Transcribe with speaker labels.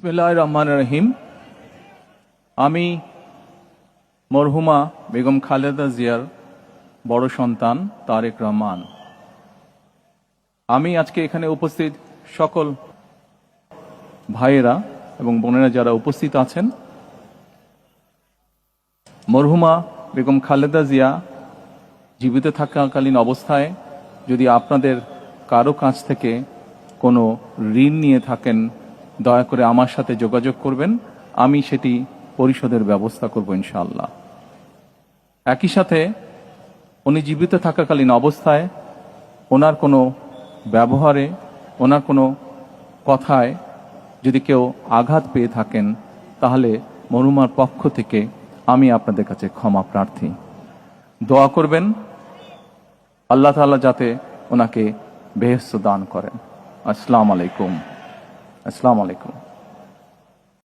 Speaker 1: বিসমিল্লাহির রহমানির রহিম। আমি মরহুমা বেগম খালেদা জিয়ার বড় সন্তান তারেক রহমান। আমি আজকে এখানে উপস্থিত সকল ভাইয়েরা এবং বোনেরা যারা উপস্থিত আছেন, মরহুমা বেগম খালেদা জিয়া জীবিত থাকাকালীন অবস্থায় যদি আপনাদের কারো কাছ থেকে কোনো ঋণ নিয়ে থাকেন, দয়া করে আমার সাথে যোগাযোগ করবেন, আমি সেটি পরিশোধের ব্যবস্থা করব ইনশাআল্লাহ। একই সাথে উনি জীবিত থাকাকালীন অবস্থায় ওনার কোনো ব্যবহারে, ওনার কোনো কথায় যদি কেউ আঘাত পেয়ে থাকেন, তাহলে মরহুমার পক্ষ থেকে আমি আপনাদের কাছে ক্ষমা প্রার্থী। দোয়া করবেন আল্লাহ তাআলা যাতে ওনাকে বেহেশত দান করেন। আসসালামু আলাইকুম।